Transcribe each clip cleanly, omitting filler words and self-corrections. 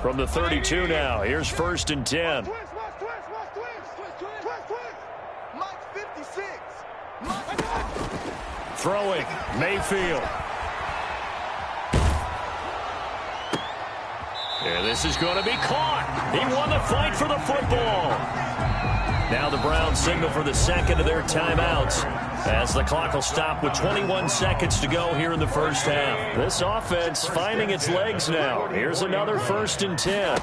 From the 32 now, here's 1st and 10. Throwing, Mayfield. Yeah, this is going to be caught. He won the fight for the football. Now the Browns signal for the second of their timeouts as the clock will stop with 21 seconds to go here in the first half. This offense finding its legs now. Here's another 1st and 10.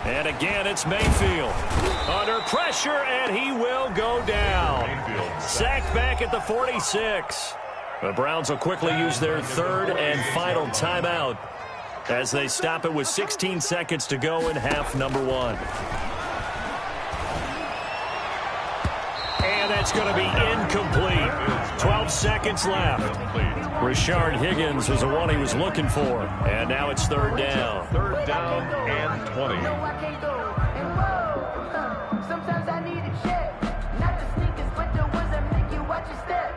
And again, it's Mayfield. Under pressure, and he will go down. Sacked back at the 46. The Browns will quickly use their 3rd and final timeout as they stop it with 16 seconds to go in half number 1. And that's going to be incomplete. 12 seconds left. Rashard Higgins was the one he was looking for. And now it's 3rd down. 3rd down and 20. Sometimes I need a check. Not the sneakers, but the ones that make you watch your step.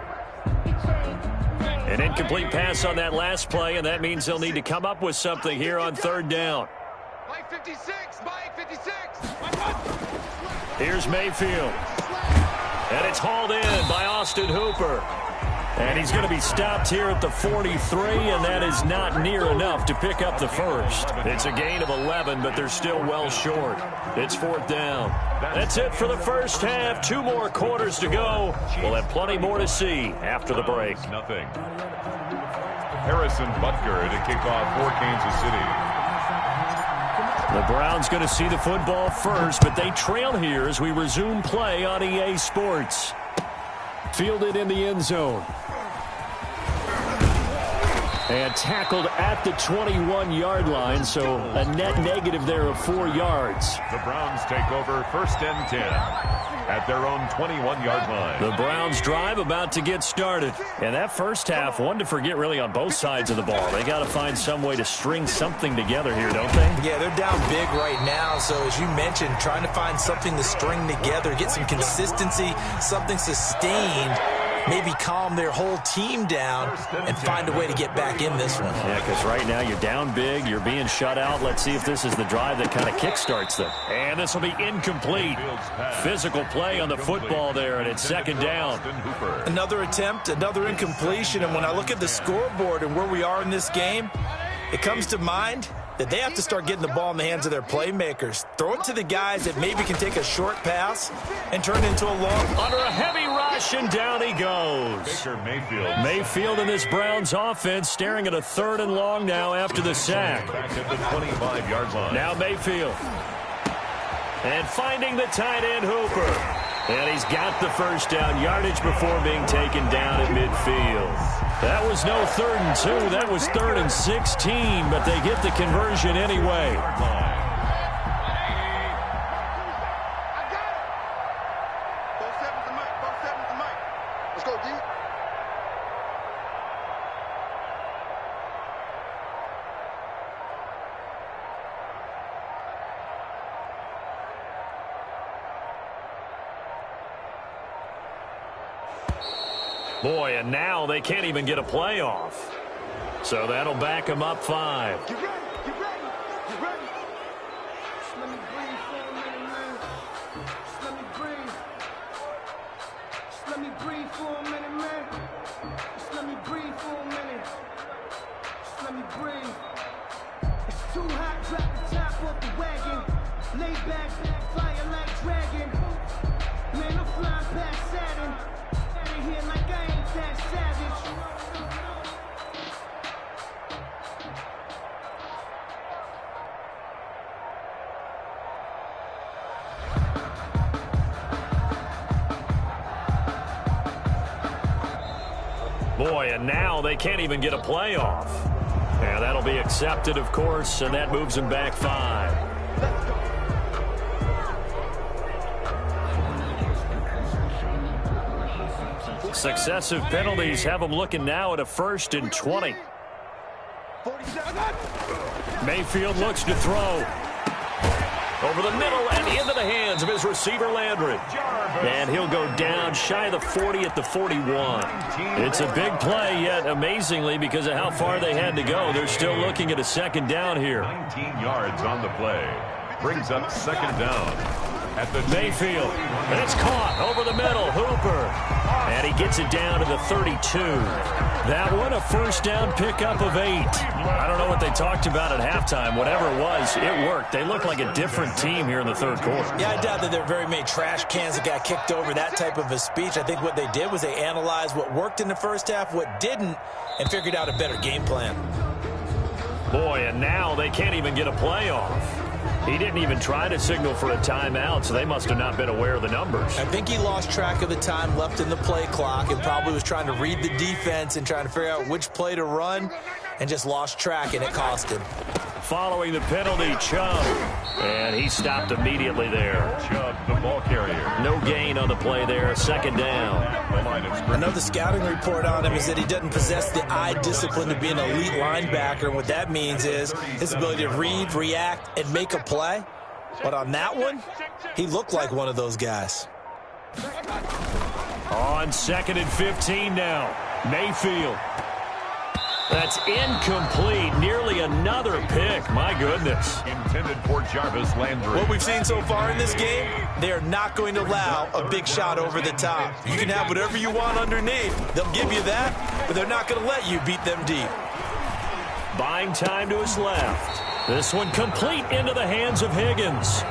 An incomplete pass on that last play, and that means they'll need to come up with something here on 3rd down. Mike 56, Mike 56. Here's Mayfield. And it's hauled in by Austin Hooper. And he's going to be stopped here at the 43, and that is not near enough to pick up the first. It's a gain of 11, but they're still well short. It's 4th down. That's it for the first half. 2 more quarters to go. We'll have plenty more to see after the break. Nothing. Harrison Butker to kick off for Kansas City. The Browns going to see the football first, but they trail here as we resume play on EA Sports. Fielded in the end zone. And tackled at the 21-yard line, so a net negative there of 4 yards. The Browns take over 1st and 10 at their own 21-yard line. The Browns drive about to get started. And that first half, one to forget really on both sides of the ball. They got to find some way to string something together here, don't they? Yeah, they're down big right now. So as you mentioned, trying to find something to string together, get some consistency, something sustained, maybe calm their whole team down and find a way to get back in this one. Yeah, because right now you're down big, you're being shut out. Let's see if this is the drive that kind of kickstarts them. And this will be incomplete. Physical play on the football there, and it's 2nd down. Another attempt, another incompletion, and when I look at the scoreboard and where we are in this game, it comes to mind that they have to start getting the ball in the hands of their playmakers. Throw it to the guys that maybe can take a short pass and turn it into a long. Under a heavy rush, and down he goes. Baker Mayfield. Mayfield in this Browns offense staring at a 3rd and long now after the sack. Back at the 25-yard line. Now Mayfield. And finding the tight end Hooper. And he's got the first down yardage before being taken down at midfield. That was no 3rd and 2. That was 3rd and 16, but they get the conversion anyway. Let's go, D. Boy, and now they can't even get a playoff. So that'll back them up 5. Get ready, get ready, get ready. Just let me breathe for a minute, man. Just let me breathe. Just let me breathe for a minute, man. Just let me breathe for a minute. Just let me breathe. It's too hot, drop the top off the wagon. Lay back, fire like dragon. Man, I'm flying past Saturn. Out of here like I ain't that savage. Boy, and now they can't even get a playoff. And that'll be accepted, of course, and that moves them back 5. Successive penalties have them looking now at a 1st and 20. Mayfield looks to throw. over the middle and into the hands of his receiver, Landry. And he'll go down shy of the 40 at the 41. It's a big play, yet amazingly, because of how far they had to go, they're still looking at a second down here. 19 yards on the play. Brings up second down. At the Mayfield, and it's caught over the middle. Hooper, and he gets it down to the 32. That one, a first down pickup of 8. I don't know what they talked about at halftime. Whatever it was, it worked. They look like a different team here in the third quarter. Yeah, I doubt that there are very many trash cans that got kicked over, that type of a speech. I think what they did was they analyzed what worked in the first half, what didn't, and figured out a better game plan. Boy, and now they can't even get a play off. He didn't even try to signal for a timeout, so they must have not been aware of the numbers. I think he lost track of the time left in the play clock and probably was trying to read the defense and trying to figure out which play to run and just lost track, and it cost him. Following the penalty, Chubb, and he stopped immediately there. Chubb, the ball carrier. No gain on the play there, second down. Another scouting report on him is that he doesn't possess the eye discipline to be an elite linebacker, and what that means is his ability to read, react, and make a play. But on that one, he looked like one of those guys. On 2nd and 15 now, Mayfield. That's incomplete. Nearly another pick. My goodness. Intended for Jarvis Landry. What we've seen so far in this game, they are not going to allow a big shot over the top. You can have whatever you want underneath. They'll give you that, but they're not going to let you beat them deep. Buying time to his left. This one complete into the hands of Higgins.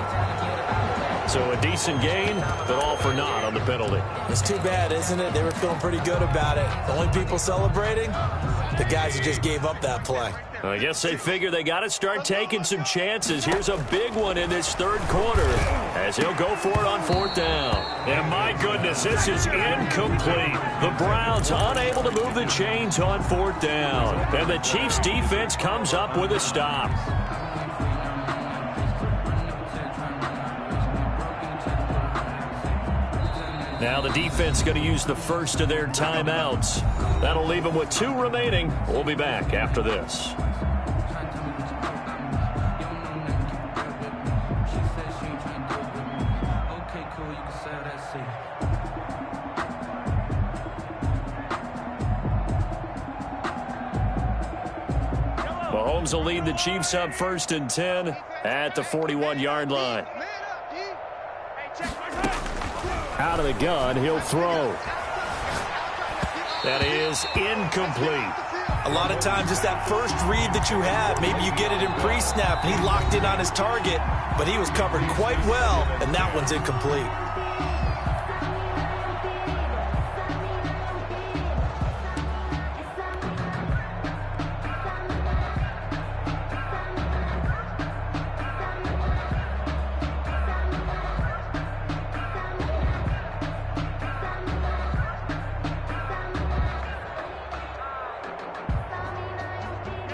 So a decent gain, but all for naught on the penalty. It's too bad, isn't it? They were feeling pretty good about it. The only people celebrating, the guys who just gave up that play. I guess they figure they got to start taking some chances. Here's a big one in this third quarter as he'll go for it on 4th down. And my goodness, this is incomplete. The Browns unable to move the chains on 4th down. And the Chiefs defense comes up with a stop. Now the defense going to use the first of their timeouts. That'll leave them with 2 remaining. We'll be back after this. Mahomes will lead the Chiefs up 1st and 10 at the 41-yard line. Out of the gun, he'll throw. That is incomplete. A lot of times it's that first read that you have. Maybe you get it in pre-snap. He locked in on his target, but he was covered quite well, and that one's incomplete.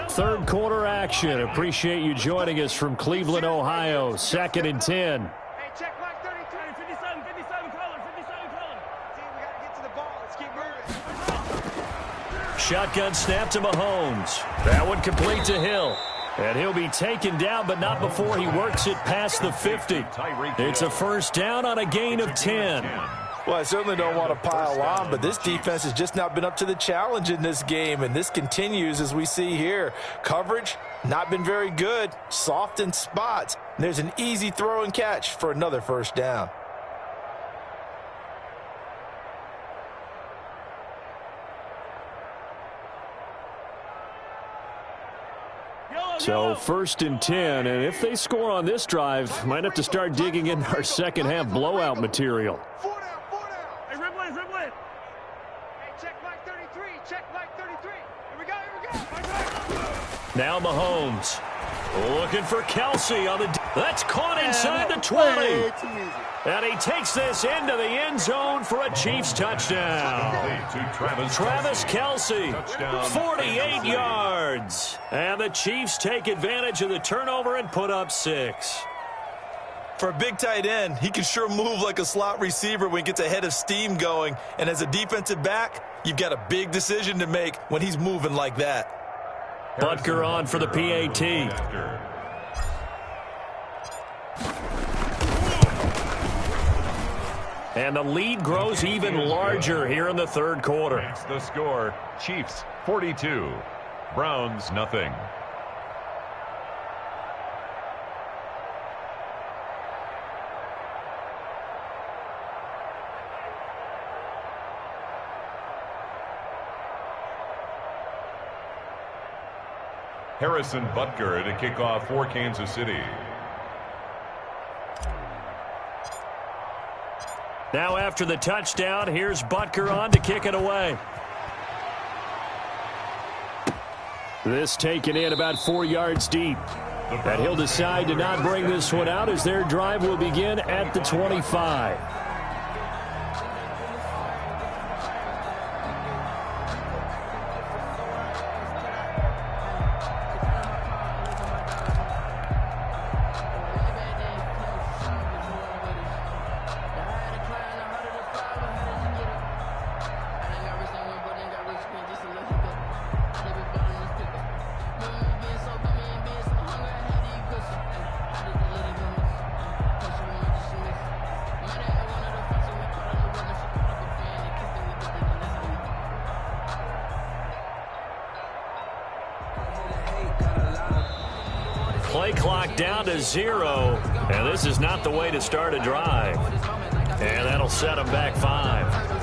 Third quarter action. Appreciate you joining us from Cleveland, Ohio. 2nd and 10. Hey, check black 32. 57 color. 57 color. See, we got to get to the ball. Let's keep moving. Shotgun snap to Mahomes. That one complete to Hill. And he'll be taken down, but not before he works it past the 50. It's a first down on a gain of 10. Well, I certainly don't want to pile on, but this defense has just not been up to the challenge in this game, and this continues as we see here. Coverage, not been very good, soft in spots. There's an easy throw and catch for another first down. So 1st and 10, and if they score on this drive, might have to start digging in our second half blowout material. 4 down. Hey, Ripley. Hey, check black 33. Check black 33. Here we go. Now Mahomes looking for Kelsey on the... That's caught inside the 20. And he takes this into the end zone for a Chiefs touchdown. Travis Kelsey, 48 yards. And the Chiefs take advantage of the turnover and put up 6. For a big tight end, he can sure move like a slot receiver when he gets a head of steam going. And as a defensive back, you've got a big decision to make when he's moving like that. Butker on for the PAT. And the lead grows even larger here in the third quarter. That's the score. Chiefs 42, Browns nothing. Harrison Butker to kick off for Kansas City. Now after the touchdown, here's Butker on to kick it away. This taken in about 4 yards deep. And he'll decide to not bring this one out as their drive will begin at the 25. Play clock down to 0, and this is not the way to start a drive. And that'll set them back 5.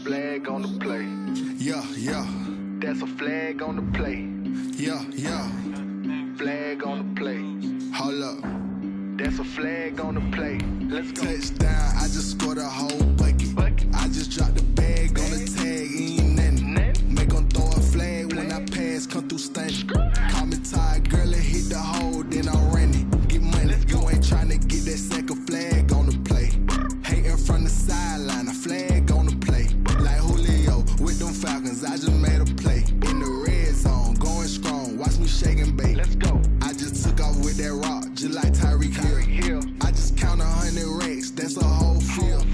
Flag on the play. Yeah, yeah. That's a flag on the play. Yeah, yeah. Flag on the play. Hold up. That's a flag on the play. Let's go. Touchdown, I just scored a whole bucket. I just dropped the bag on the tag, ain't nothing. Make 'em throw a flag when I pass, come through stunning. Call me tired, girl, it hit the hole, then I ran it. Get money, you ain't tryna get that second flag on the play. Hating from the sideline, a flag on the play. Like Julio with them Falcons, I just made a play. In the red zone, going strong, watch me shake and bake. Let's go. I just took off with that rock, just like Tyreek Hill. I just count 100 racks, that's a whole field.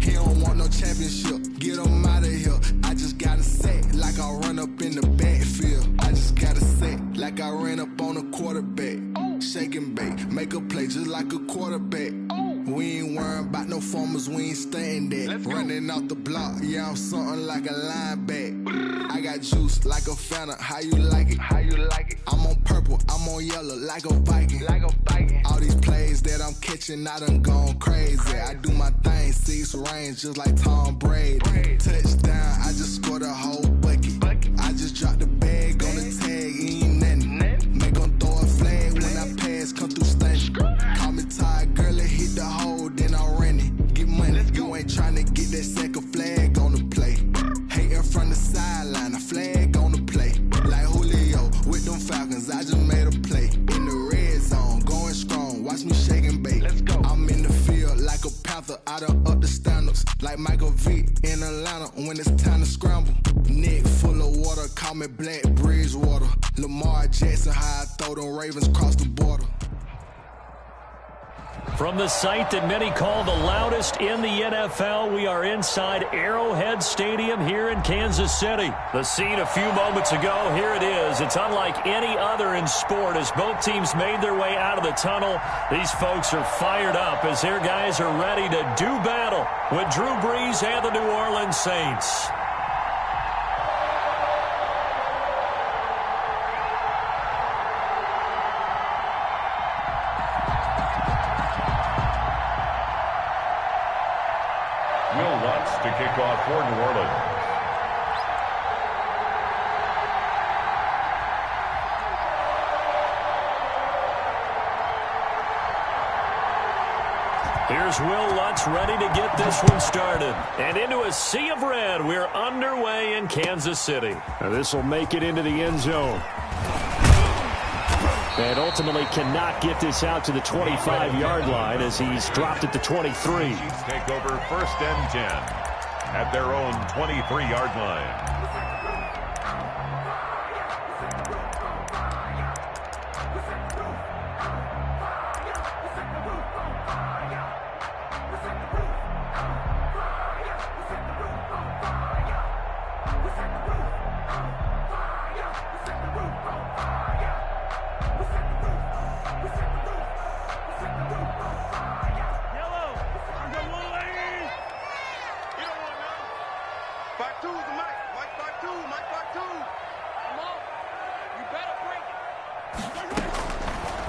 He don't want no championship, get him out of here. I just got a set, like I run up in the backfield. I just got a set, like I ran up on a quarterback. Shake and bake, make a play just like a quarterback. We ain't worrying about no formers, we ain't staying there. Running off the block, yeah, I'm something like a linebacker. I got juice like a Fanta, how you like it? How you like it? I'm on purple, I'm on yellow, like a Viking. Like a Viking. All these plays that I'm catching, I done gone crazy. I do my thing, 6 range, just like Tom Brady. Touchdown, I just scored a whole bucket. I just dropped the bag on the tag, ain't nothing. Make 'em throw a flag when I pass, come through stunning. Call me tired, girl, it hit the hole, then I ran it. Get money, you ain't tryna get that second flag on the play. Hating from the sideline, a flag on the play. Like Julio with them Falcons, I just made a play. In the red zone, going strong, watch me shake and bake. Let's go. I'm in the field like a Panther, I done up the standards. Like Michael Vick in Atlanta when it's time to scramble. Neck full of water, call me Black Bridgewater. Lamar Jackson, how I throw them Ravens cross the border. From the site that many call the loudest in the NFL, we are inside Arrowhead Stadium here in Kansas City. The scene a few moments ago, here it is. It's unlike any other in sport as both teams made their way out of the tunnel. These folks are fired up as their guys are ready to do battle with Drew Brees and the New Orleans Saints. To kick off for New Orleans. Here's Will Lutz ready to get this one started. And into a sea of red, we're underway in Kansas City. Now this will make it into the end zone. And ultimately cannot get this out to the 25-yard line as he's dropped at the 23. Chiefs take over 1st and 10 at their own 23-yard line.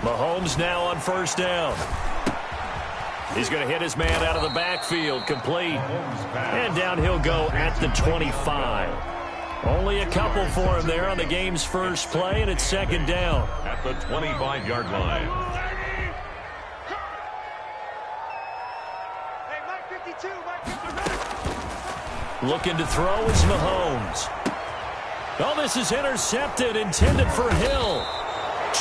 Mahomes now on 1st down. He's going to hit his man out of the backfield, complete. And down he'll go at the 25. Only a couple for him there on the game's first play, and it's 2nd down. At the 25-yard line. Hey, Mike 52, Mike 52. Looking to throw is Mahomes. Oh, this is intercepted, intended for Hill.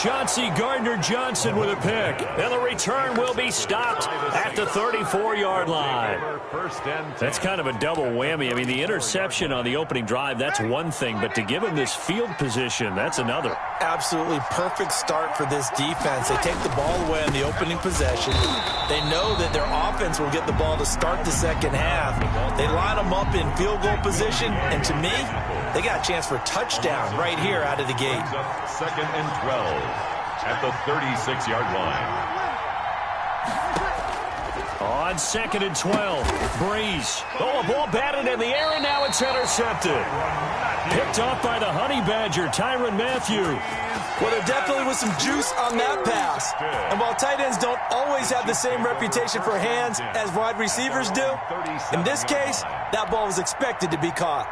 Chauncey Gardner-Johnson with a pick. And the return will be stopped at the 34-yard line. That's kind of a double whammy. I mean, the interception on the opening drive, that's one thing. But to give him this field position, that's another. Absolutely perfect start for this defense. They take the ball away on the opening possession. They know that their offense will get the ball to start the second half. They line them up in field goal position. And to me, they got a chance for a touchdown right here out of the gate. 2nd and 12 at the 36-yard line. On 2nd and 12, Breeze. Oh, a ball batted in the air, and now it's intercepted. Picked off by the Honey Badger, Tyrann Mathieu. Well, there definitely was some juice on that pass. And while tight ends don't always have the same reputation for hands as wide receivers do, in this case, that ball was expected to be caught.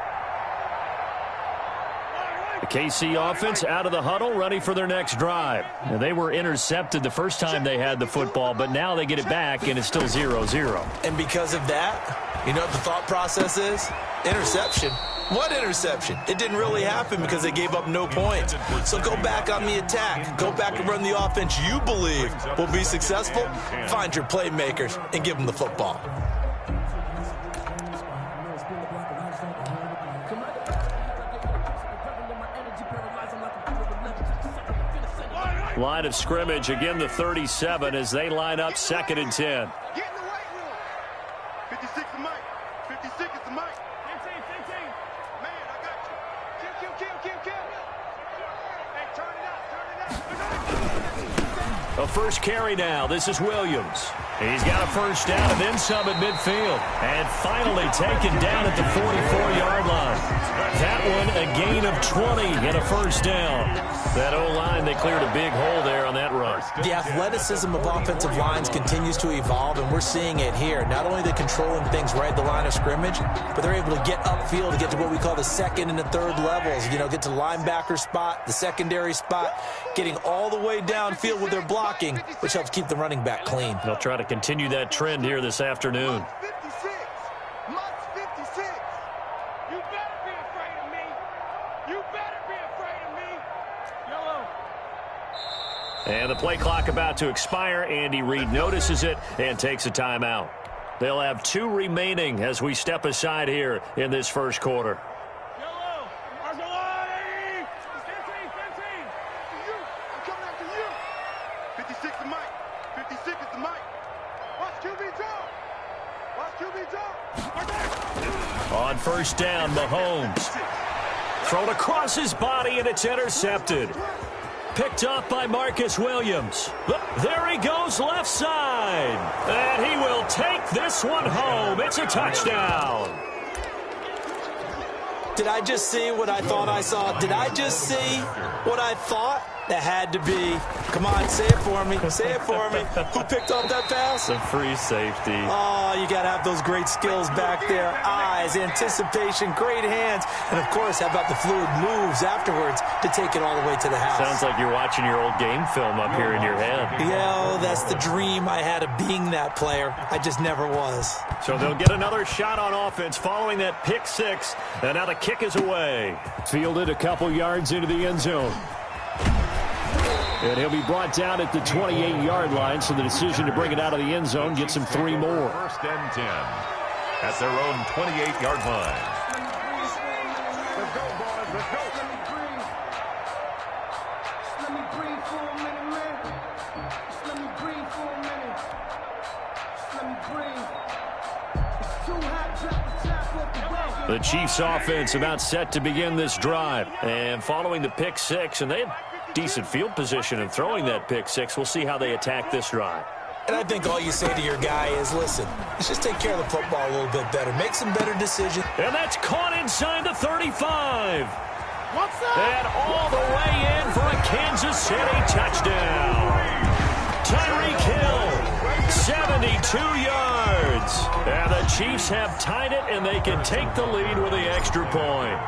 The KC offense out of the huddle, ready for their next drive. And they were intercepted the first time they had the football, but now they get it back, and it's still 0-0. And because of that, you know what the thought process is? Interception. What interception? It didn't really happen because they gave up no points. So go back on the attack. Go back and run the offense you believe will be successful. Find your playmakers and give them the football. Line of scrimmage, again the 37 as they line up 2nd and 10. Get in the weight room. 56 is Mike. 56 is the Mike. 15. Man, I got you. Kill. Hey, turn it up. A first carry now. This is Williams. He's got a 1st down and then some at midfield. And finally taken down at the 44-yard line. That one a gain of 20 and a 1st down. That O-line, they cleared a big hole there on that run. The athleticism of offensive lines continues to evolve, and we're seeing it here. Not only are they controlling things right at the line of scrimmage, but they're able to get upfield to get to what we call the 2nd and the 3rd levels. You know, get to the linebacker spot, the secondary spot, getting all the way downfield with their blocking, which helps keep the running back clean. They'll try to continue that trend here this afternoon. And the play clock about to expire. Andy Reid notices it and takes a timeout. They'll have 2 remaining as we step aside here in this first quarter. Yellow, Argelani! 15. You, I'm coming after you. 56 is Mike. 56 is the Mike. Watch QB draw. On 1st down, Mahomes. Thrown across his body, and it's intercepted. Picked off by Marcus Williams. There he goes, left side. And he will take this one home. It's a touchdown. Did I just see what I thought I saw? Did I just see what I thought That had to be. Come on, say it for me. Say it for me. Who picked off that pass? The free safety. Oh, you got to have those great skills back there. Eyes, anticipation, great hands. And, of course, how about the fluid moves afterwards to take it all the way to the house? Sounds like you're watching your old game film up here in your head. Yeah, that's the dream I had of being that player. I just never was. So they'll get another shot on offense following that pick six. And now the kick is away. Fielded a couple yards into the end zone. And he'll be brought down at the 28-yard line, so the decision to bring it out of the end zone gets him 3 more. First and 10 at their own 28-yard line. Let's go, boys. Let's go. Let me breathe for a minute, man. Just let me breathe for a minute. Just let me breathe. It's too hot, drop the top off the wagon. The Chiefs offense about set to begin this drive. And following the pick six, and they had decent field position in throwing that pick six. We'll see how they attack this drive. And I think all you say to your guy is, listen, let's just take care of the football a little bit better. Make some better decisions. And that's caught inside the 35. What's up? And all the way in for a Kansas City touchdown. Tyreek Hill, 72 yards. And the Chiefs have tied it, and they can take the lead with the extra point.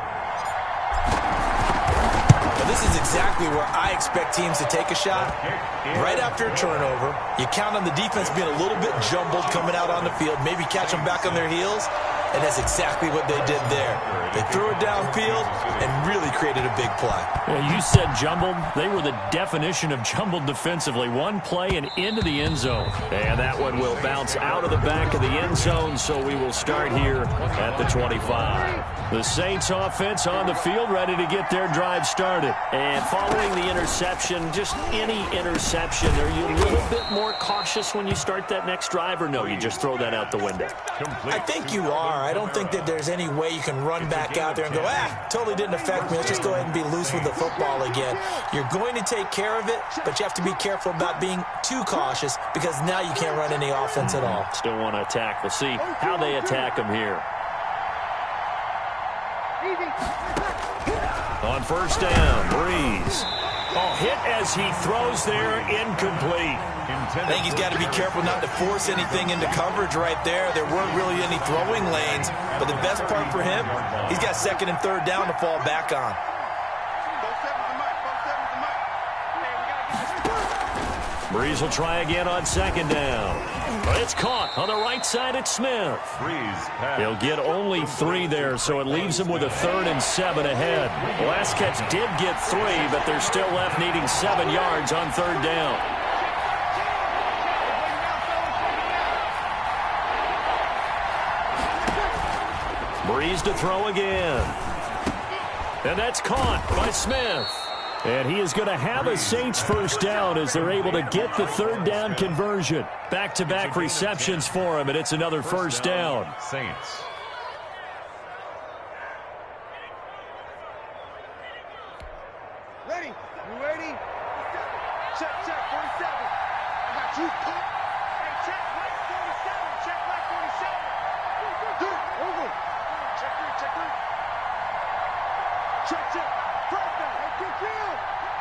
This is exactly where I expect teams to take a shot. Right after a turnover, you count on the defense being a little bit jumbled coming out on the field, maybe catch them back on their heels, and that's exactly what they did there. They threw it downfield and really created a big play. Yeah, you said jumbled. They were the definition of jumbled defensively. One play and into the end zone. And that one will bounce out of the back of the end zone, so we will start here at the 25. The Saints offense on the field, ready to get their drive started. And following the interception, just any interception, are you a little bit more cautious when you start that next drive, or no, you just throw that out the window? I think you are. I don't think that there's any way you can run back out there and go, totally didn't affect me. Let's just go ahead and be loose with the football again. You're going to take care of it, but you have to be careful about being too cautious because now you can't run any offense at all. Still want to attack. We'll see how they attack them here. On first down, Breeze. Oh, hit as he throws there, incomplete. I think he's got to be careful not to force anything into coverage right there. There weren't really any throwing lanes, but the best part for him, he's got second and third down to fall back on. Breeze will try again on second down. But it's caught on the right side at Smith. He'll get only 3 there, so it leaves him with a 3rd and 7 ahead. The last catch did get 3, but they're still left needing 7 yards on third down. Breeze to throw again. And that's caught by Smith. And he is going to have a Saints first down as they're able to get the third down conversion. Back-to-back receptions for him, and it's another first down. Saints. Ready? You ready? Check, 47. I got you, pop. Hey, check, right 47. Check, right 47. Dude, over. Check 3, check 3. Check. First down. Hey, good kill.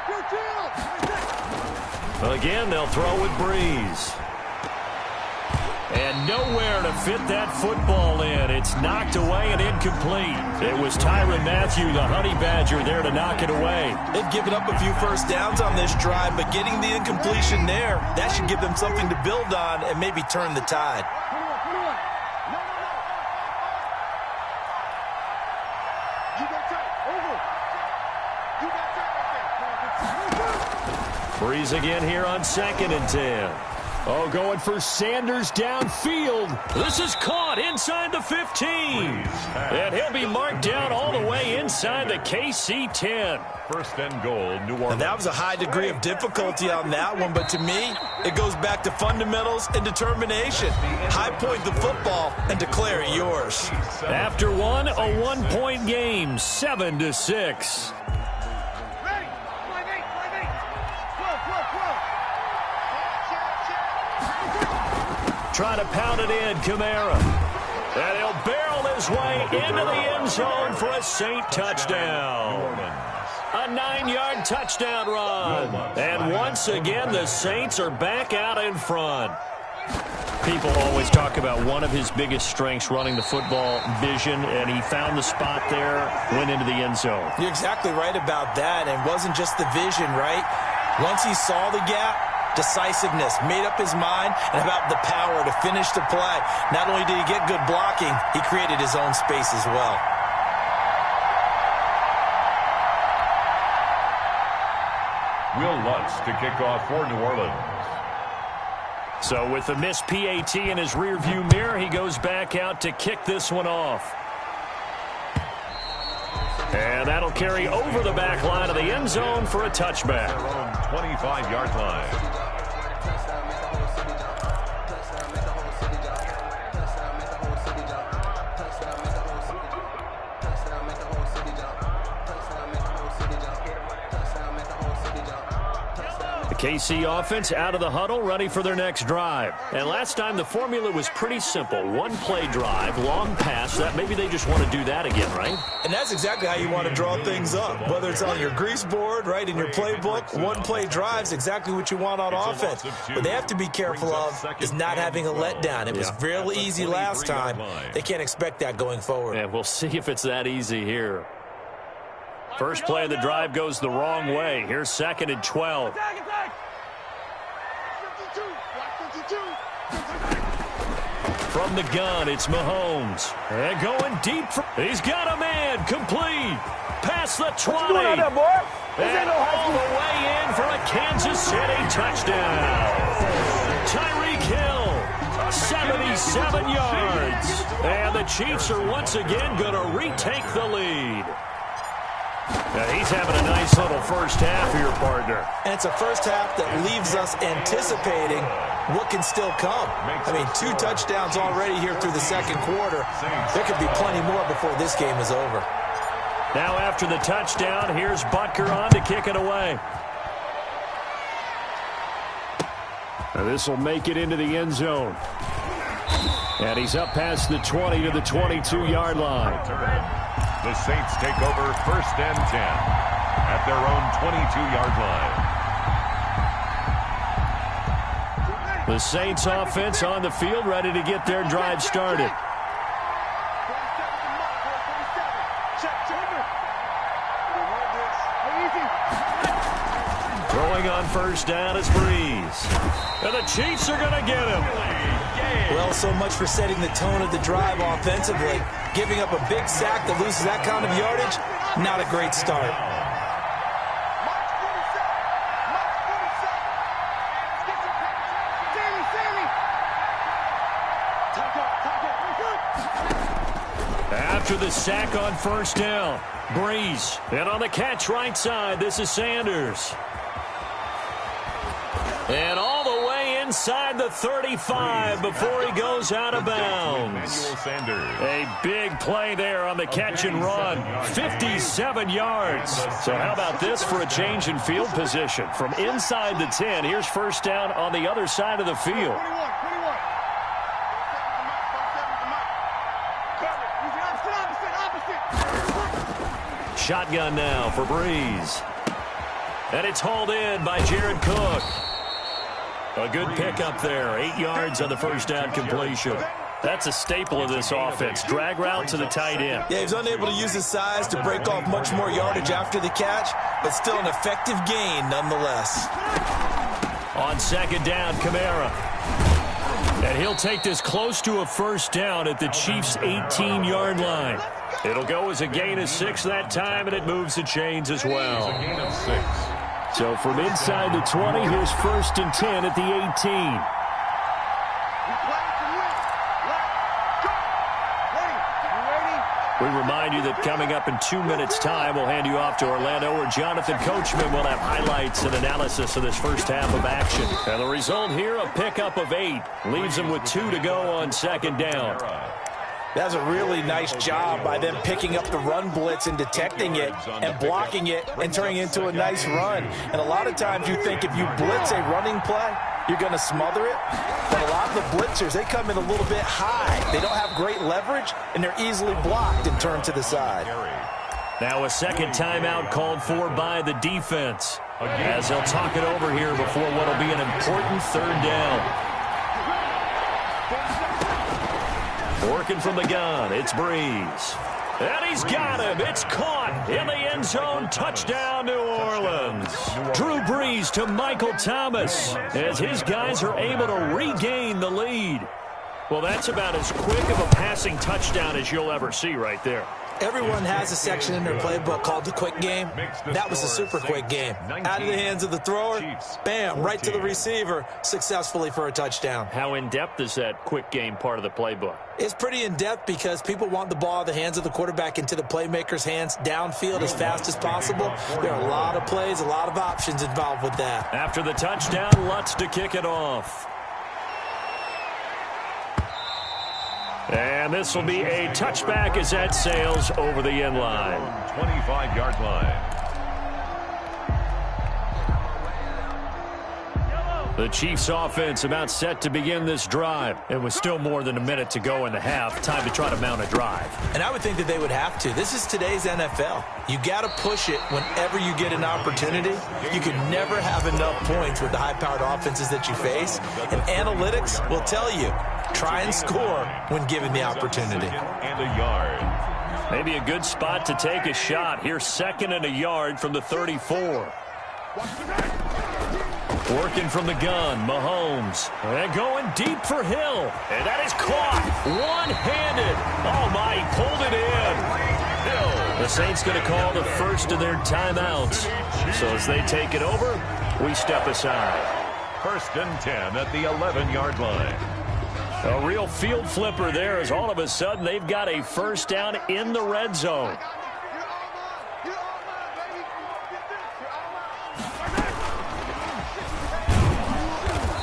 Good kill. Again, they'll throw with Breeze. And nowhere to fit that football in. It's knocked away and incomplete. It was Tyrann Mathieu, the Honey Badger, there to knock it away. They've given up a few first downs on this drive, but getting the incompletion there, that should give them something to build on and maybe turn the tide. Breeze again here on 2nd and 10. Oh, going for Sanders downfield. This is caught inside the 15. And he'll be marked down all the way inside the KC 10. First and goal, New Orleans. And that was a high degree of difficulty on that one, but to me, it goes back to fundamentals and determination. High point the football and declare it yours. After one, a 1-point game, 7-6. Trying to pound it in, Kamara. And he'll barrel his way into the end zone for a Saint touchdown. A 9-yard touchdown run. And once again, the Saints are back out in front. People always talk about one of his biggest strengths, running the football, vision, and he found the spot there, went into the end zone. You're exactly right about that, and it wasn't just the vision, right? Once he saw the gap, decisiveness, made up his mind, and about the power to finish the play. Not only did he get good blocking, he created his own space as well. Will Lutz to kick off for New Orleans. So with the missed PAT in his rearview mirror, he goes back out to kick this one off. And that'll carry over the back line of the end zone for a touchback. 25-yard line. KC offense out of the huddle, ready for their next drive. And last time the formula was pretty simple. One-play drive, long pass. That maybe they just want to do that again, right? And that's exactly how you want to draw things up. Whether it's on your grease board, right, in your playbook, one-play drive's exactly what you want on offense. What they have to be careful of is not having a letdown. It was real easy last time. They can't expect that going forward. And we'll see if it's that easy here. First play of the drive goes the wrong way. Here's 2nd and 12. From the gun, it's Mahomes. And going deep. He's got a man. Complete. Past the 20. And all the way in for a Kansas City touchdown. Tyreek Hill, 77 yards. And the Chiefs are once again going to retake the lead. Now he's having a nice little first half here, partner. And it's a first half that leaves us anticipating what can still come. I mean, 2 touchdowns already here through the second quarter. There could be plenty more before this game is over. Now after the touchdown, here's Butker on to kick it away. Now this will make it into the end zone. And he's up past the 20 to the 22-yard line. The Saints take over 1st and 10 at their own 22-yard line. The Saints offense on the field, ready to get their drive started. Throwing on first down is Breeze. And the Chiefs are going to get him. Well, so much for setting the tone of the drive offensively. Giving up a big sack that loses that kind of yardage, not a great start. After the sack on first down, Breeze. And on the catch right side, this is Sanders. And all the way inside the 35 before he goes out of bounds. A big play there on the catch and run. 57 yards. So how about this for a change in field position? From inside the 10, here's first down on the other side of the field. Shotgun now for Breeze. And it's hauled in by Jared Cook. A good pickup there. 8 yards on the first down completion. That's a staple of this offense. Drag route to the tight end. Yeah, he was unable to use his size to break off much more yardage after the catch, but still an effective gain nonetheless. On second down, Kamara. And he'll take this close to a first down at the Chiefs' 18-yard line. It'll go as a gain of 6 that time, and it moves the chains as well. A gain of 6. So from inside the 20, here's 1st and 10 at the 18. We remind you that coming up in 2 minutes' time, we'll hand you off to Orlando, where Jonathan Coachman will have highlights and analysis of this first half of action. And the result here, a pickup of 8. Leaves them with 2 to go on second down. That's a really nice job by them picking up the run blitz and detecting it and blocking it and turning it into a nice run. And a lot of times you think if you blitz a running play, you're going to smother it. But a lot of the blitzers, they come in a little bit high. They don't have great leverage, and they're easily blocked and turned to the side. Now a second timeout called for by the defense, as they'll talk it over here before what will be an important third down. Working from the gun, it's Breeze. And he's got him. It's caught in the end zone. Touchdown, New Orleans. Drew Brees to Michael Thomas as his guys are able to regain the lead. Well, that's about as quick of a passing touchdown as you'll ever see right there. Everyone has a section in their playbook called the quick game. That was a super quick game. Out of the hands of the thrower, bam, right to the receiver, successfully for a touchdown. How in-depth is that quick game part of the playbook? It's pretty in-depth because people want the ball out of the hands of the quarterback into the playmaker's hands downfield as fast as possible. There are a lot of plays, a lot of options involved with that. After the touchdown, Lutz to kick it off. And this will be a touchback as that sails over the end line. 25-yard line. The Chiefs offense about set to begin this drive. And with still more than a minute to go in the half, time to try to mount a drive. And I would think that they would have to. This is today's NFL. You got to push it whenever you get an opportunity. You can never have enough points with the high-powered offenses that you face. And analytics will tell you, try and score when given the opportunity. And a yard. Maybe a good spot to take a shot. Here's 2nd and a yard from the 34. Working from the gun, Mahomes. And going deep for Hill. And that is caught. One-handed. Oh, my, he pulled it in. Hill. The Saints going to call the first of their timeouts. So as they take it over, we step aside. 1st and 10 at the 11-yard line. A real field flipper there as all of a sudden they've got a first down in the red zone.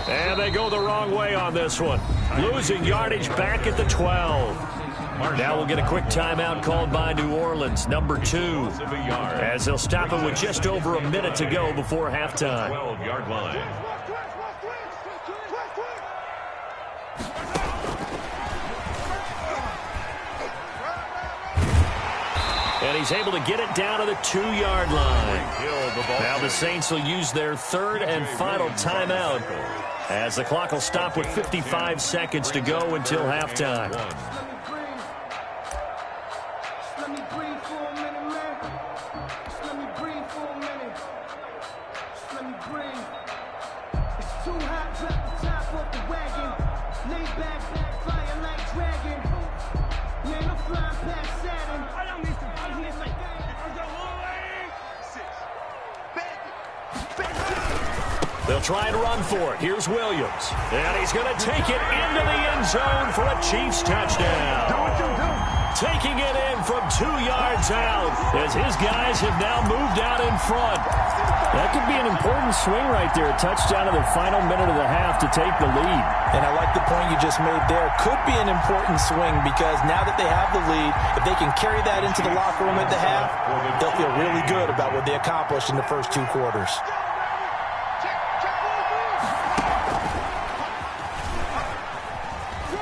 And they go the wrong way on this one. Losing yardage back at the 12. Now we'll get a quick timeout called by New Orleans, number 2. As they'll stop it with just over a minute to go before halftime. 12-yard line. And he's able to get it down to the 2-yard line. Now the Saints will use their 3rd and final timeout as the clock will stop with 55 seconds to go until halftime. Let me breathe for a minute, man. Let me breathe for a minute. Let me breathe. It's too hot, drop the top off the wagon. Lay back, flying like dragon. Man, I'm flying past Saturn. I don't need to be here like that. They'll try and run for it. Here's Williams. And he's going to take it into the end zone for a Chiefs touchdown. Taking it in from 2 yards out as his guys have now moved out in front. That could be an important swing right there. A touchdown in the final minute of the half to take the lead. And I like the point you just made there. Could be an important swing because now that they have the lead, if they can carry that into the locker room at the half, they'll feel really good about what they accomplished in the first 2 quarters.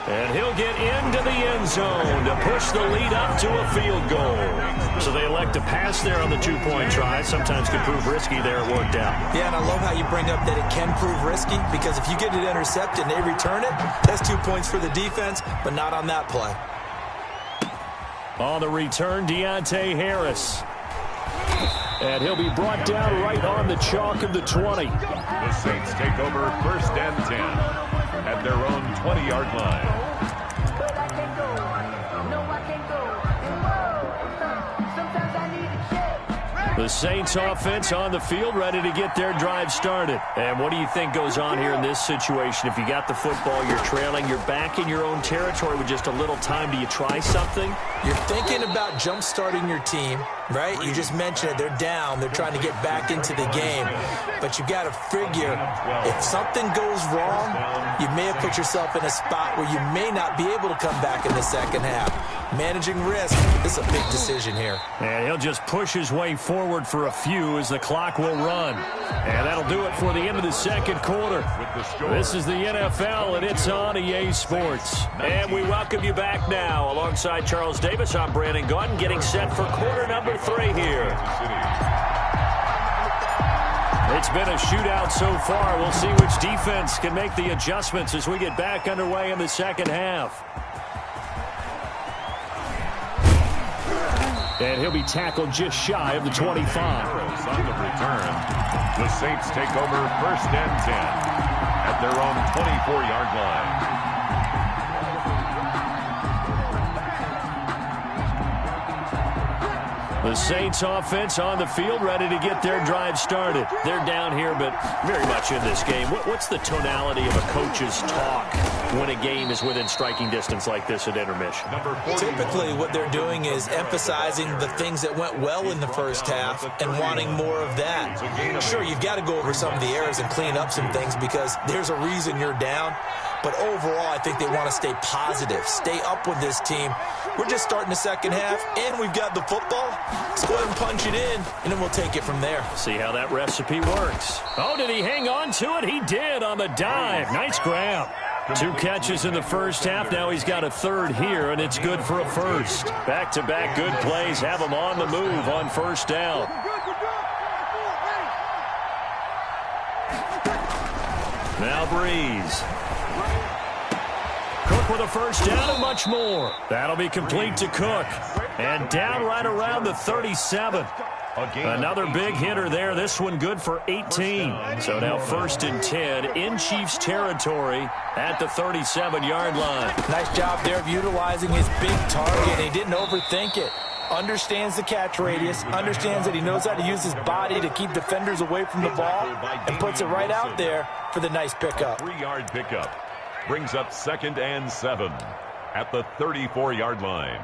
And he'll get into the end zone to push the lead up to a field goal. So they elect to pass there on the 2-point try. Sometimes could prove risky there. It worked out. Yeah, and I love how you bring up that it can prove risky because if you get it intercepted and they return it, that's 2 points for the defense, but not on that play. On the return, Deontay Harris. And he'll be brought down right on the chalk of the 20. The Saints take over 1st and 10 at their own 20-yard line. The Saints offense on the field ready to get their drive started. And what do you think goes on here in this situation? If you got the football, you're trailing, you're back in your own territory with just a little time. Do you try something? You're thinking about jump-starting your team, right? You just mentioned it. They're down. They're trying to get back into the game. But you got to figure if something goes wrong, you may have put yourself in a spot where you may not be able to come back in the second half. Managing risk, this is a big decision here. And he'll just push his way forward forward for a few as the clock will run. And that'll do it for the end of the second quarter. This is the NFL, and it's on EA Sports. And we welcome you back now. Alongside Charles Davis, I'm Brandon Gaudin, getting set for quarter number 3 here. It's been a shootout so far. We'll see which defense can make the adjustments as we get back underway in the second half. And he'll be tackled just shy of the 25. On the return, the Saints take over 1st and 10 at their own 24-yard line. The Saints offense on the field, ready to get their drive started. They're down here, but very much in this game. What's the tonality of a coach's talk when a game is within striking distance like this at intermission? Typically, what they're doing is emphasizing the things that went well in the first half and wanting more of that. Sure, you've got to go over some of the errors and clean up some things because there's a reason you're down. But overall, I think they want to stay positive, stay up with this team. We're just starting the second half, and we've got the football. Let's go ahead and punch it in, and then we'll take it from there. See how that recipe works. Oh, did he hang on to it? He did on the dive. Nice grab. 2 catches in the first half. Now he's got a third here, and it's good for a first. Back-to-back good plays have him on the move on first down. Now Breeze. Cook with a first down and much more. That'll be complete to Cook. And down right around the 37. Another big hitter there. This one good for 18. So now 1st and 10 in Chiefs territory at the 37-yard line. Nice job there of utilizing his big target. He didn't overthink it. Understands the catch radius, understands that he knows how to use his body to keep defenders away from the ball, and puts it right out there for the nice pickup. 3-yard pickup brings up 2nd and 7 at the 34-yard line.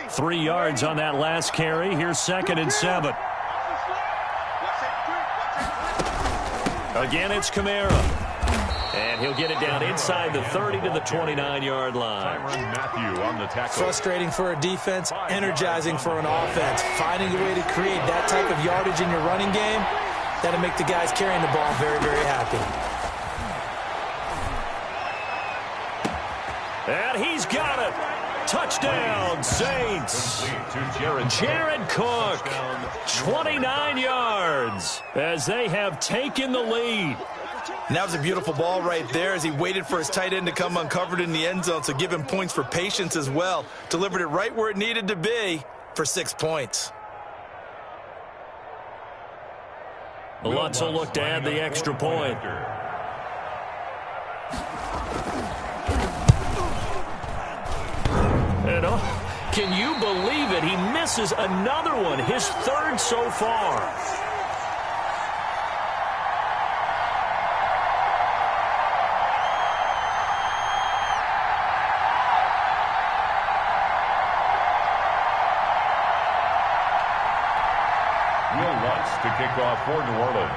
3 yards on that last carry. Here's 2nd and 7. Again, it's Kamara. And he'll get it down inside the 30 to the 29-yard line. Matthew on the tackle. Frustrating for a defense, energizing for an offense. Finding a way to create that type of yardage in your running game, that'll make the guys carrying the ball very, very happy. And he's got it. Touchdown, Saints. Jared Cook, 29 yards as they have taken the lead. And that was a beautiful ball right there as he waited for his tight end to come uncovered in the end zone, so give him points for patience as well. Delivered it right where it needed to be for 6 points. Lutz will look to add the extra point. And can you believe it? He misses another one, his 3rd so far. To kick off for New Orleans.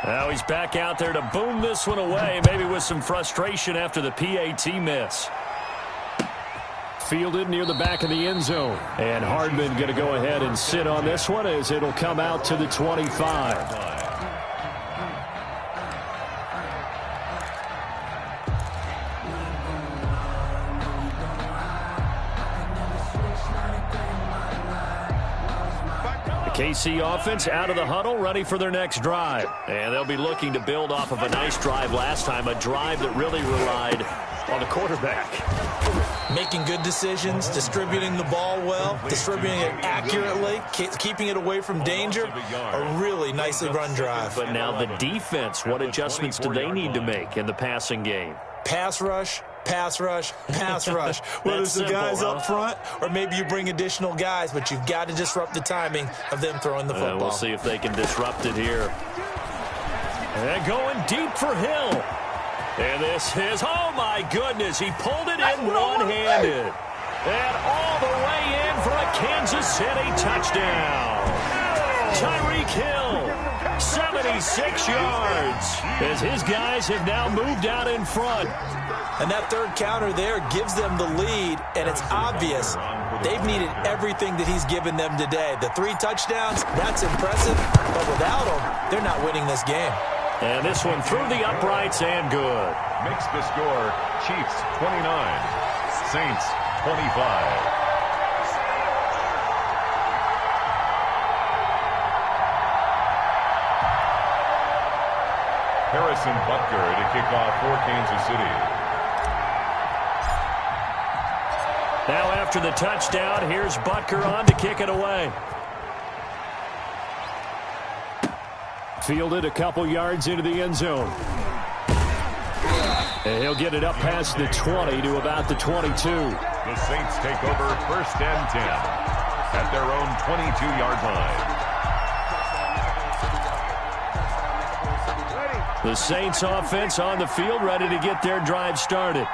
Now he's back out there to boom this one away, maybe with some frustration after the PAT miss. Fielded near the back of the end zone. And Hardman going to go ahead and sit on this one as it'll come out to the 25. KC offense out of the huddle, ready for their next drive. And they'll be looking to build off of a nice drive last time, a drive that really relied on the quarterback. Making good decisions, distributing the ball well, distributing it accurately, keeping it away from danger. A really nicely run drive. But now the defense, what adjustments do they need to make in the passing game? Pass rush, pass rush, pass rush. Whether it's the guys up front or maybe you bring additional guys, but you've got to disrupt the timing of them throwing the football. We'll see if they can disrupt it here. And going deep for Hill. And this is, oh my goodness, he pulled it in one-handed. And all the way in for a Kansas City touchdown. Tyreek Hill, 76 yards, as his guys have now moved out in front. And that third counter there gives them the lead, and it's obvious They've needed everything that he's given them today. The 3 touchdowns, that's impressive, but without him, they're not winning this game. And this one through the uprights and good. Makes the score Chiefs 29, Saints 25. Harrison Butker to kick off for Kansas City. Now after the touchdown, here's Butker on to kick it away. Fielded a couple yards into the end zone. And he'll get it up past the 20 to about the 22. The Saints take over 1st and 10 at their own 22-yard line. The Saints offense on the field, ready to get their drive started.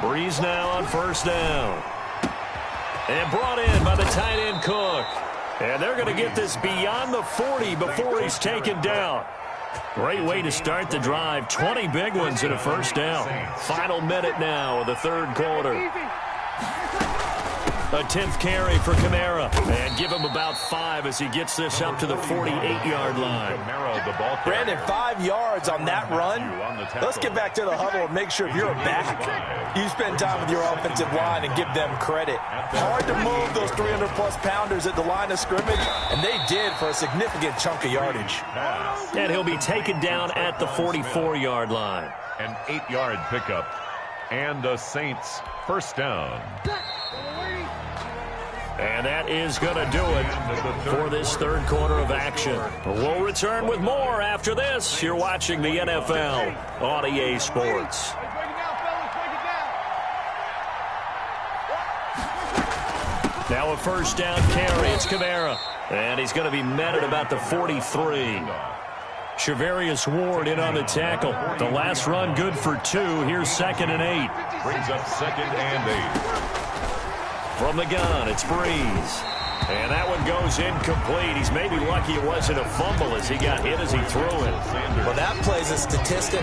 Breeze now on 1st down. And brought in by the tight end Cook. And they're going to get this beyond the 40 before he's taken down. Great way to start the drive. 20 big ones in a 1st down. Final minute now of the 3rd quarter. A 10th carry for Kamara. And give him about 5 as he gets this up to the 48-yard line. Brandon, 5 yards on that run. Let's get back to the huddle and make sure if you're a back, you spend time with your offensive line and give them credit. Hard to move those 300-plus pounders at the line of scrimmage, and they did for a significant chunk of yardage. And he'll be taken down at the 44-yard line. An 8-yard pickup. And the Saints 1st down. And that is going to do it for this 3rd quarter of action. We'll return with more after this. You're watching the NFL on EA Sports. Now a 1st down carry. It's Kamara. And he's going to be met at about the 43. Shavarius Ward in on the tackle. The last run good for 2. Here's 2nd and 8. Brings up 2nd and 8. From the gun, it's Breeze. And that one goes incomplete. He's maybe lucky it wasn't a fumble as he got hit as he threw it. Well, that plays a statistic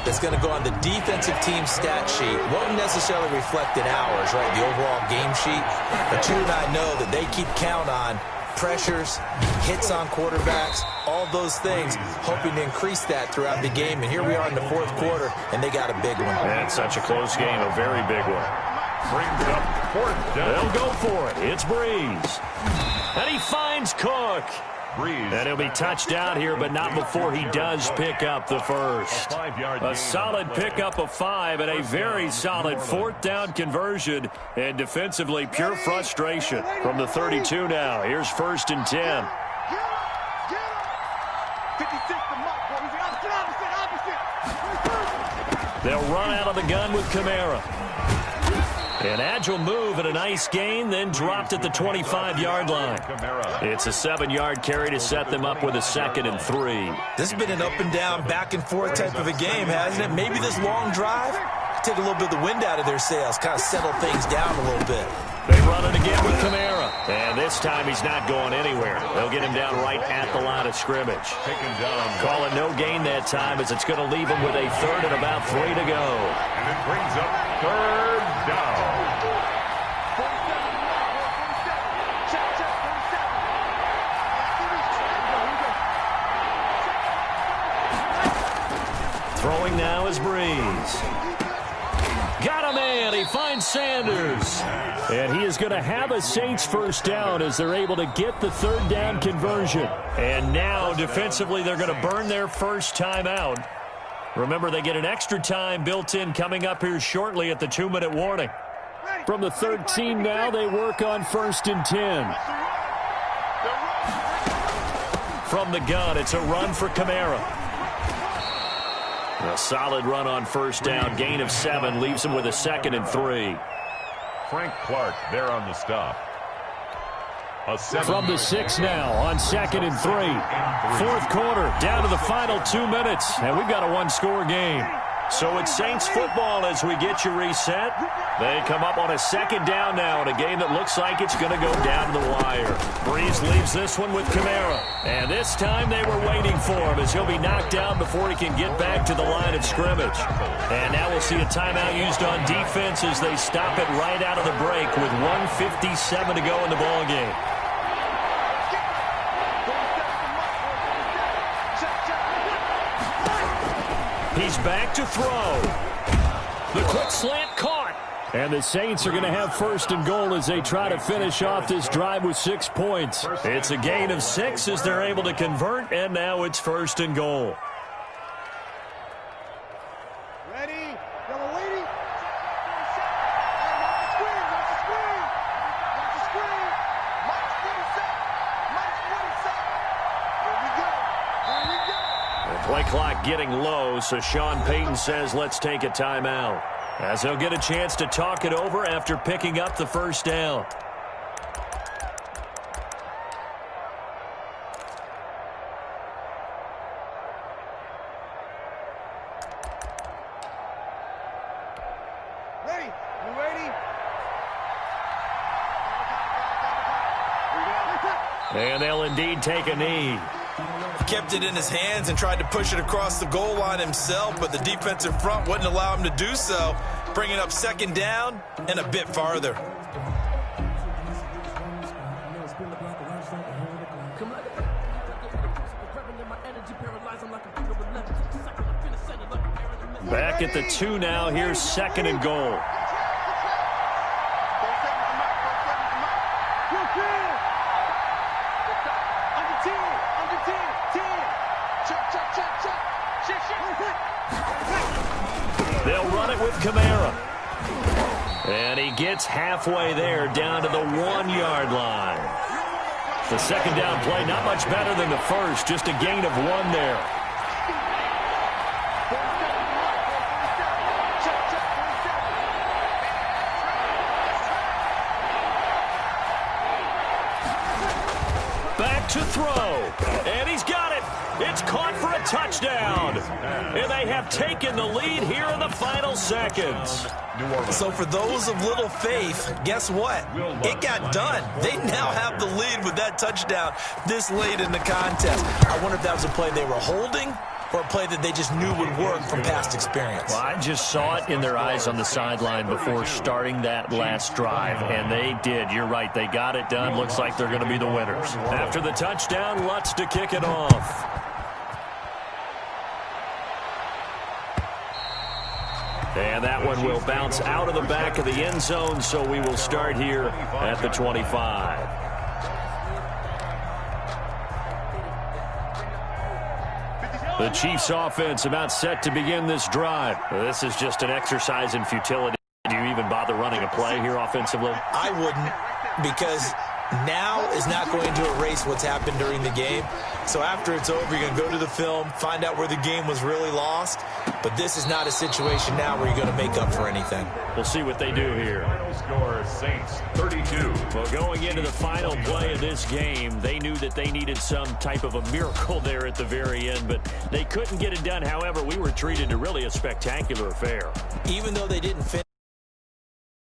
that's going to go on the defensive team stat sheet. Won't necessarily reflect in ours, right, the overall game sheet. But you and I know that they keep count on pressures, hits on quarterbacks, all those things, hoping to increase that throughout the game. And here we are in the 4th quarter, and they got a big one. That's such a close game, a very big one. Brings up 4th down. They'll go for it. It's Breeze. And he finds Cook. Breeze. And he'll be touched out here, but not before he does pick up the first. A solid pickup of 5 and a very solid 4th down conversion. And defensively, pure frustration from the 32 now. Here's 1st and 10. They'll run out of the gun with Kamara. An agile move and a nice gain, then dropped at the 25-yard line. It's a 7-yard carry to set them up with a 2nd and 3. This has been an up-and-down, back-and-forth type of a game, hasn't it? Maybe this long drive take a little bit of the wind out of their sails, kind of settle things down a little bit. They run it again with Kamara. And this time he's not going anywhere. They'll get him down right at the line of scrimmage. Taken down. Call it no gain that time as it's going to leave him with a 3rd and about 3 to go. And it brings up 3rd down. Throwing now is Breeze. Got a man. He finds Sanders. And he is going to have a Saints 1st down as they're able to get the 3rd down conversion. And now defensively they're going to burn their first time out. Remember, they get an extra time built in coming up here shortly at the 2-minute warning. From the 13 now, they work on 1st and 10. From the gun, it's a run for Kamara. A solid run on 1st down. Gain of 7 leaves him with a 2nd and 3. Frank Clark there on the stop. From the 6 now on 2nd and 3. 4th quarter, down to the final 2 minutes, and we've got a 1-score game. So it's Saints football as we get you reset. They come up on a second down now in a game that looks like it's going to go down to the wire. Breeze leaves this one with Kamara. And this time they were waiting for him as he'll be knocked down before he can get back to the line of scrimmage. And now we'll see a timeout used on defense as they stop it right out of the break with 1:57 to go in the ballgame. He's back to throw. The quick slant caught. And the Saints are going to have first and goal as they try to finish off this drive with 6 points. It's a gain of 6 as they're able to convert, and now it's first and goal. Ready? Yellow lady. Watch the screen. Watch the screen. Watch the screen. Minus 47. Minus 47. Here we go. Here we go. The play clock getting low, so Sean Payton says let's take a timeout. As he'll get a chance to talk it over after picking up the first down. Ready? You ready? And they'll indeed take a knee. He kept it in his hands and tried to push it across the goal line himself, but the defensive front wouldn't allow him to do so, bringing up second down and a bit farther. Back at the 2 now. Here's second and goal. They'll run it with Kamara. And he gets halfway there, down to the 1-yard line. The second down play, not much better than the first, just a gain of 1 there. Back to throw. And he's got it. It's caught for a touchdown. And they have taken the lead here in the final seconds. So for those of little faith, guess what? It got done. They now have the lead with that touchdown this late in the contest. I wonder if that was a play they were holding or a play that they just knew would work from past experience. Well, I just saw it in their eyes on the sideline before starting that last drive, and they did. You're right. They got it done. Looks like they're going to be the winners. After the touchdown, Lutz to kick it off. And that one will bounce out of the back of the end zone, so we will start here at the 25. The Chiefs offense about set to begin this drive. This is just an exercise in futility. Do you even bother running a play here offensively? I wouldn't, because now is not going to erase what's happened during the game. So after it's over, you're going to go to the film, find out where the game was really lost. But this is not a situation now where you're going to make up for anything. We'll see what they do here. Final score, Saints 32. Well, going into the final play of this game, they knew that they needed some type of a miracle there at the very end, but they couldn't get it done. However, we were treated to really a spectacular affair. Even though they didn't finish